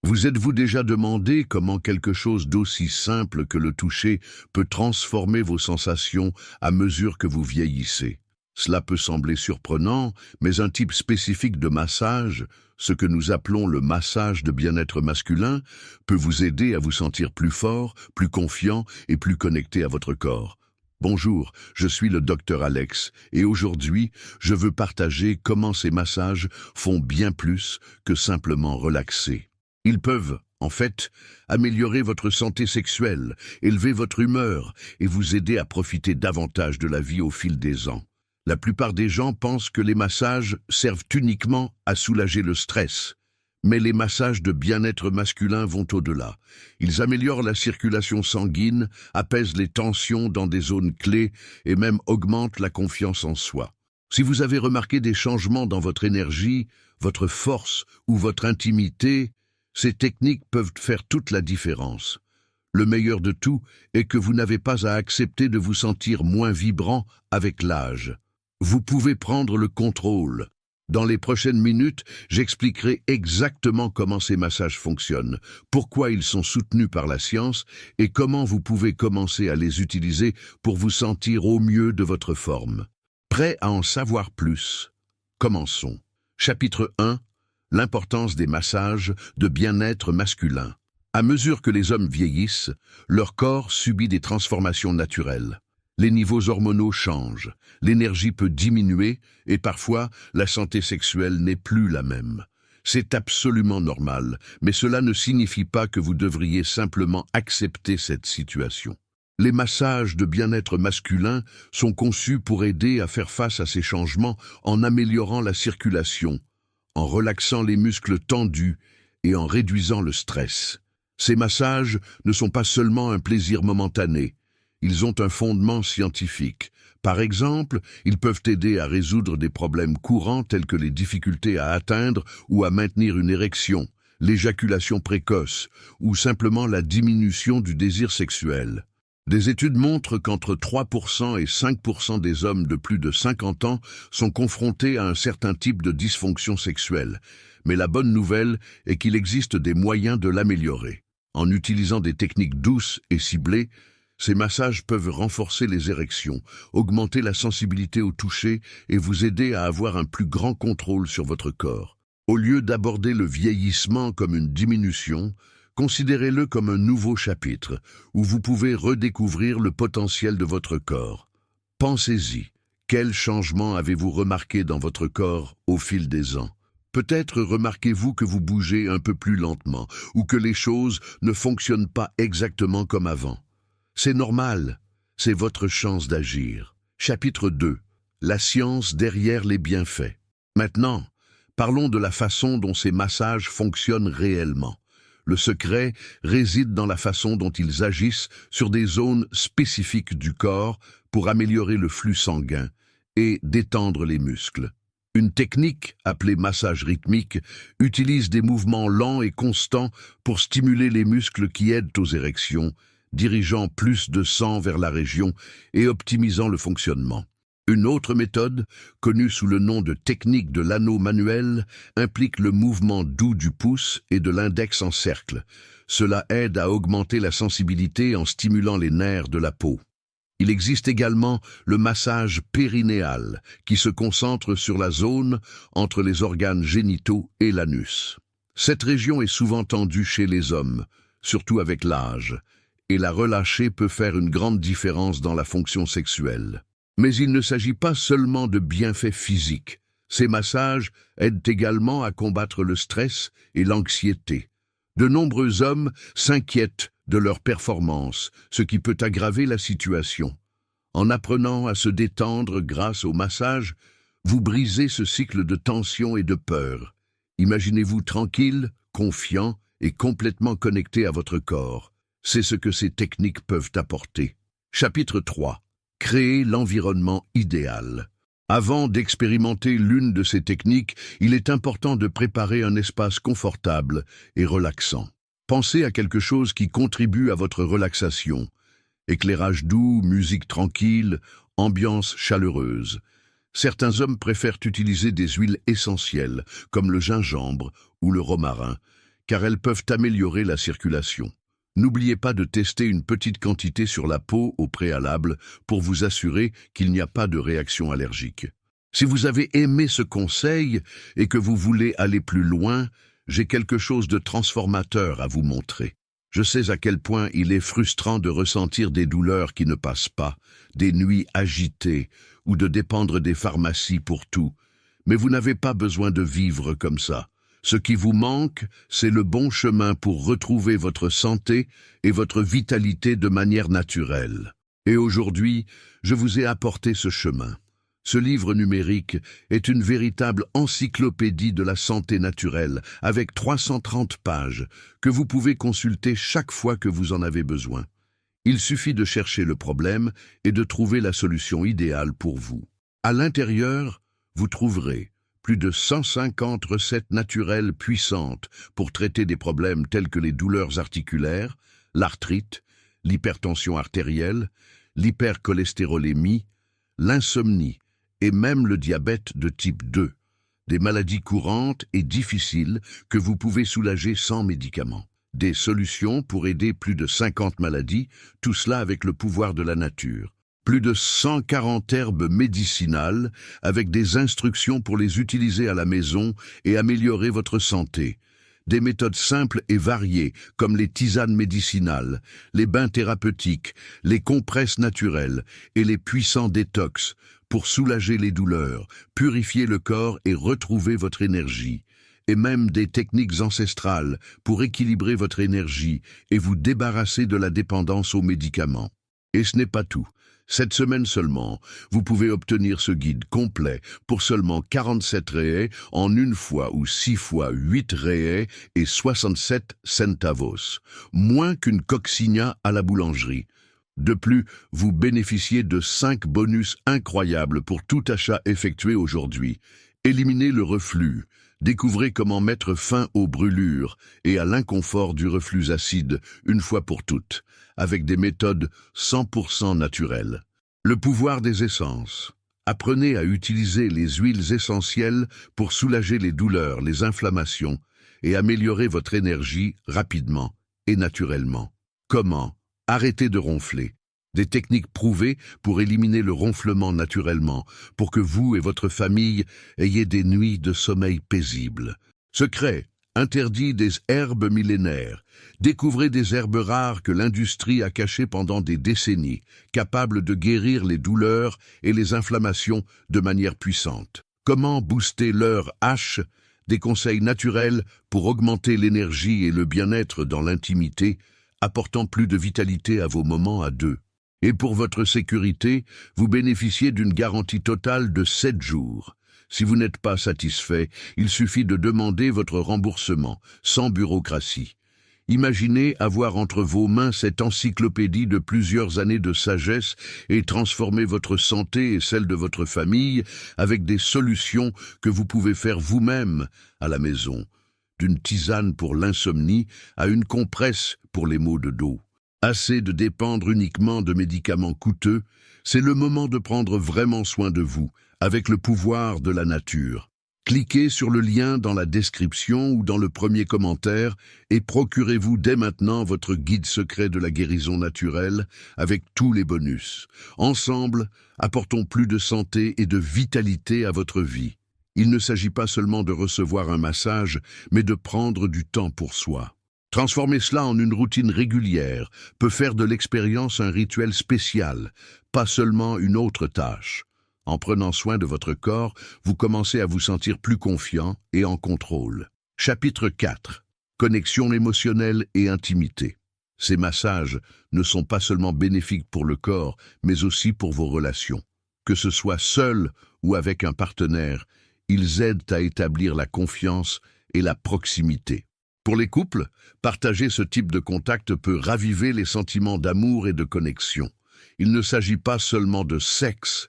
Vous êtes-vous déjà demandé comment quelque chose d'aussi simple que le toucher peut transformer vos sensations à mesure que vous vieillissez? Cela peut sembler surprenant, mais un type spécifique de massage, ce que nous appelons le massage de bien-être masculin, peut vous aider à vous sentir plus fort, plus confiant et plus connecté à votre corps. Bonjour, je suis le docteur Alex et aujourd'hui, je veux partager comment ces massages font bien plus que simplement relaxer. Ils peuvent, en fait, améliorer votre santé sexuelle, élever votre humeur et vous aider à profiter davantage de la vie au fil des ans. La plupart des gens pensent que les massages servent uniquement à soulager le stress. Mais les massages de bien-être masculin vont au-delà. Ils améliorent la circulation sanguine, apaisent les tensions dans des zones clés et même augmentent la confiance en soi. Si vous avez remarqué des changements dans votre énergie, votre force ou votre intimité, ces techniques peuvent faire toute la différence. Le meilleur de tout est que vous n'avez pas à accepter de vous sentir moins vibrant avec l'âge. Vous pouvez prendre le contrôle. Dans les prochaines minutes, j'expliquerai exactement comment ces massages fonctionnent, pourquoi ils sont soutenus par la science et comment vous pouvez commencer à les utiliser pour vous sentir au mieux de votre forme. Prêt à en savoir plus? Commençons. Chapitre 1. L'importance des massages de bien-être masculin. À mesure que les hommes vieillissent, leur corps subit des transformations naturelles. Les niveaux hormonaux changent, l'énergie peut diminuer et parfois la santé sexuelle n'est plus la même. C'est absolument normal, mais cela ne signifie pas que vous devriez simplement accepter cette situation. Les massages de bien-être masculin sont conçus pour aider à faire face à ces changements en améliorant la circulation, en relaxant les muscles tendus et en réduisant le stress. Ces massages ne sont pas seulement un plaisir momentané. Ils ont un fondement scientifique. Par exemple, ils peuvent aider à résoudre des problèmes courants tels que les difficultés à atteindre ou à maintenir une érection, l'éjaculation précoce ou simplement la diminution du désir sexuel. Des études montrent qu'entre 3% et 5% des hommes de plus de 50 ans sont confrontés à un certain type de dysfonction sexuelle. Mais la bonne nouvelle est qu'il existe des moyens de l'améliorer. En utilisant des techniques douces et ciblées, ces massages peuvent renforcer les érections, augmenter la sensibilité au toucher et vous aider à avoir un plus grand contrôle sur votre corps. Au lieu d'aborder le vieillissement comme une diminution, considérez-le comme un nouveau chapitre où vous pouvez redécouvrir le potentiel de votre corps. Pensez-y, quels changements avez-vous remarqué dans votre corps au fil des ans? Peut-être remarquez-vous que vous bougez un peu plus lentement ou que les choses ne fonctionnent pas exactement comme avant. C'est normal, c'est votre chance d'agir. Chapitre 2. La science derrière les bienfaits. Maintenant, parlons de la façon dont ces massages fonctionnent réellement. Le secret réside dans la façon dont ils agissent sur des zones spécifiques du corps pour améliorer le flux sanguin et détendre les muscles. Une technique, appelée massage rythmique, utilise des mouvements lents et constants pour stimuler les muscles qui aident aux érections, dirigeant plus de sang vers la région et optimisant le fonctionnement. Une autre méthode, connue sous le nom de technique de l'anneau manuel, implique le mouvement doux du pouce et de l'index en cercle. Cela aide à augmenter la sensibilité en stimulant les nerfs de la peau. Il existe également le massage périnéal, qui se concentre sur la zone entre les organes génitaux et l'anus. Cette région est souvent tendue chez les hommes, surtout avec l'âge, et la relâcher peut faire une grande différence dans la fonction sexuelle. Mais il ne s'agit pas seulement de bienfaits physiques. Ces massages aident également à combattre le stress et l'anxiété. De nombreux hommes s'inquiètent de leur performance, ce qui peut aggraver la situation. En apprenant à se détendre grâce au massage, vous brisez ce cycle de tension et de peur. Imaginez-vous tranquille, confiant et complètement connecté à votre corps. C'est ce que ces techniques peuvent apporter. Chapitre 3. Créer l'environnement idéal. Avant d'expérimenter l'une de ces techniques, il est important de préparer un espace confortable et relaxant. Pensez à quelque chose qui contribue à votre relaxation. Éclairage doux, musique tranquille, ambiance chaleureuse. Certains hommes préfèrent utiliser des huiles essentielles, comme le gingembre ou le romarin, car elles peuvent améliorer la circulation. N'oubliez pas de tester une petite quantité sur la peau au préalable pour vous assurer qu'il n'y a pas de réaction allergique. Si vous avez aimé ce conseil et que vous voulez aller plus loin, j'ai quelque chose de transformateur à vous montrer. Je sais à quel point il est frustrant de ressentir des douleurs qui ne passent pas, des nuits agitées ou de dépendre des pharmacies pour tout. Mais vous n'avez pas besoin de vivre comme ça. Ce qui vous manque, c'est le bon chemin pour retrouver votre santé et votre vitalité de manière naturelle. Et aujourd'hui, je vous ai apporté ce chemin. Ce livre numérique est une véritable encyclopédie de la santé naturelle, avec 330 pages, que vous pouvez consulter chaque fois que vous en avez besoin. Il suffit de chercher le problème et de trouver la solution idéale pour vous. À l'intérieur, vous trouverez plus de 150 recettes naturelles puissantes pour traiter des problèmes tels que les douleurs articulaires, l'arthrite, l'hypertension artérielle, l'hypercholestérolémie, l'insomnie et même le diabète de type 2, des maladies courantes et difficiles que vous pouvez soulager sans médicaments. Des solutions pour aider plus de 50 maladies, tout cela avec le pouvoir de la nature. Plus de 140 herbes médicinales avec des instructions pour les utiliser à la maison et améliorer votre santé. Des méthodes simples et variées comme les tisanes médicinales, les bains thérapeutiques, les compresses naturelles et les puissants détox pour soulager les douleurs, purifier le corps et retrouver votre énergie. Et même des techniques ancestrales pour équilibrer votre énergie et vous débarrasser de la dépendance aux médicaments. Et ce n'est pas tout. Cette semaine seulement, vous pouvez obtenir ce guide complet pour seulement 47 réais en une fois ou 6 fois 8 réais et 67 centavos, moins qu'une coccinea à la boulangerie. De plus, vous bénéficiez de 5 bonus incroyables pour tout achat effectué aujourd'hui. Éliminez le reflux. Découvrez comment mettre fin aux brûlures et à l'inconfort du reflux acide une fois pour toutes, avec des méthodes 100% naturelles. Le pouvoir des essences. Apprenez à utiliser les huiles essentielles pour soulager les douleurs, les inflammations et améliorer votre énergie rapidement et naturellement. Comment? Arrêtez de ronfler. Des techniques prouvées pour éliminer le ronflement naturellement, pour que vous et votre famille ayez des nuits de sommeil paisibles. Secret, interdit des herbes millénaires. Découvrez des herbes rares que l'industrie a cachées pendant des décennies, capables de guérir les douleurs et les inflammations de manière puissante. Comment booster l'heure H? Des conseils naturels pour augmenter l'énergie et le bien-être dans l'intimité, apportant plus de vitalité à vos moments à deux. Et pour votre sécurité, vous bénéficiez d'une garantie totale de 7 jours. Si vous n'êtes pas satisfait, il suffit de demander votre remboursement, sans bureaucratie. Imaginez avoir entre vos mains cette encyclopédie de plusieurs années de sagesse et transformer votre santé et celle de votre famille avec des solutions que vous pouvez faire vous-même à la maison. D'une tisane pour l'insomnie à une compresse pour les maux de dos. Assez de dépendre uniquement de médicaments coûteux, c'est le moment de prendre vraiment soin de vous, avec le pouvoir de la nature. Cliquez sur le lien dans la description ou dans le premier commentaire et procurez-vous dès maintenant votre guide secret de la guérison naturelle avec tous les bonus. Ensemble, apportons plus de santé et de vitalité à votre vie. Il ne s'agit pas seulement de recevoir un massage, mais de prendre du temps pour soi. Transformer cela en une routine régulière peut faire de l'expérience un rituel spécial, pas seulement une autre tâche. En prenant soin de votre corps, vous commencez à vous sentir plus confiant et en contrôle. Chapitre 4. Connexion émotionnelle et intimité. Ces massages ne sont pas seulement bénéfiques pour le corps, mais aussi pour vos relations. Que ce soit seul ou avec un partenaire, ils aident à établir la confiance et la proximité. Pour les couples, partager ce type de contact peut raviver les sentiments d'amour et de connexion. Il ne s'agit pas seulement de sexe,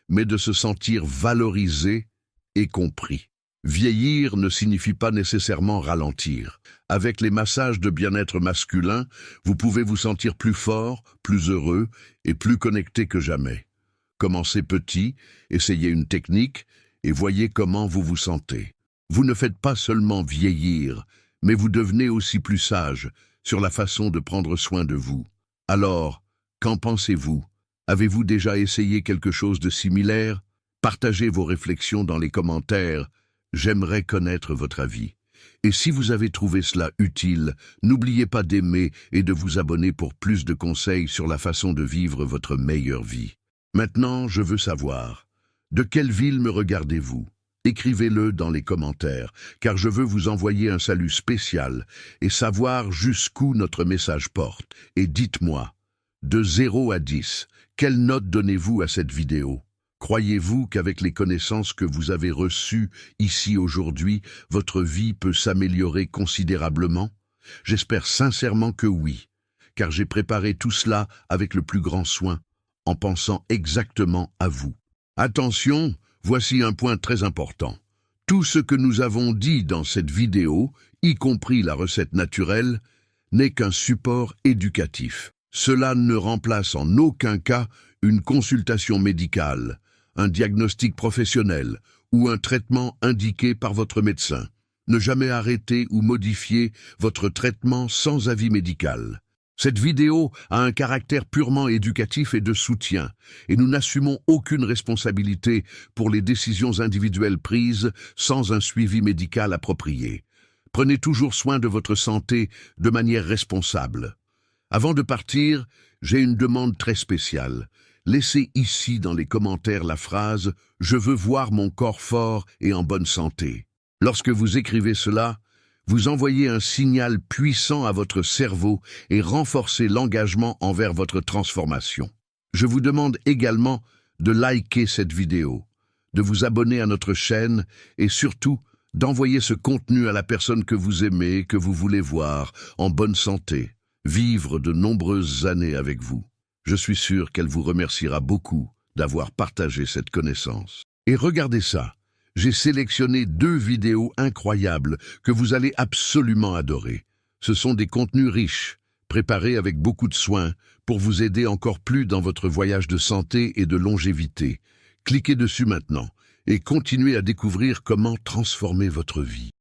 mais de se sentir valorisé et compris. Vieillir ne signifie pas nécessairement ralentir. Avec les massages de bien-être masculin, vous pouvez vous sentir plus fort, plus heureux et plus connecté que jamais. Commencez petit, essayez une technique et voyez comment vous vous sentez. Vous ne faites pas seulement vieillir, mais vous devenez aussi plus sage sur la façon de prendre soin de vous. Alors, qu'en pensez-vous? Avez-vous déjà essayé quelque chose de similaire? Partagez vos réflexions dans les commentaires. J'aimerais connaître votre avis. Et si vous avez trouvé cela utile, n'oubliez pas d'aimer et de vous abonner pour plus de conseils sur la façon de vivre votre meilleure vie. Maintenant, je veux savoir, de quelle ville me regardez-vous? Écrivez-le dans les commentaires, car je veux vous envoyer un salut spécial et savoir jusqu'où notre message porte. Et dites-moi, de 0 à 10, quelle note donnez-vous à cette vidéo? Croyez-vous qu'avec les connaissances que vous avez reçues ici aujourd'hui, votre vie peut s'améliorer considérablement? J'espère sincèrement que oui, car j'ai préparé tout cela avec le plus grand soin, en pensant exactement à vous. Attention, voici un point très important. Tout ce que nous avons dit dans cette vidéo, y compris la recette naturelle, n'est qu'un support éducatif. Cela ne remplace en aucun cas une consultation médicale, un diagnostic professionnel ou un traitement indiqué par votre médecin. Ne jamais arrêter ou modifier votre traitement sans avis médical. Cette vidéo a un caractère purement éducatif et de soutien, et nous n'assumons aucune responsabilité pour les décisions individuelles prises sans un suivi médical approprié. Prenez toujours soin de votre santé de manière responsable. Avant de partir, j'ai une demande très spéciale. Laissez ici dans les commentaires la phrase « Je veux voir mon corps fort et en bonne santé ». Lorsque vous écrivez cela, vous envoyez un signal puissant à votre cerveau et renforcez l'engagement envers votre transformation. Je vous demande également de liker cette vidéo, de vous abonner à notre chaîne et surtout d'envoyer ce contenu à la personne que vous aimez, que vous voulez voir en bonne santé, vivre de nombreuses années avec vous. Je suis sûr qu'elle vous remerciera beaucoup d'avoir partagé cette connaissance. Et regardez ça, j'ai sélectionné 2 vidéos incroyables que vous allez absolument adorer. Ce sont des contenus riches, préparés avec beaucoup de soin, pour vous aider encore plus dans votre voyage de santé et de longévité. Cliquez dessus maintenant et continuez à découvrir comment transformer votre vie.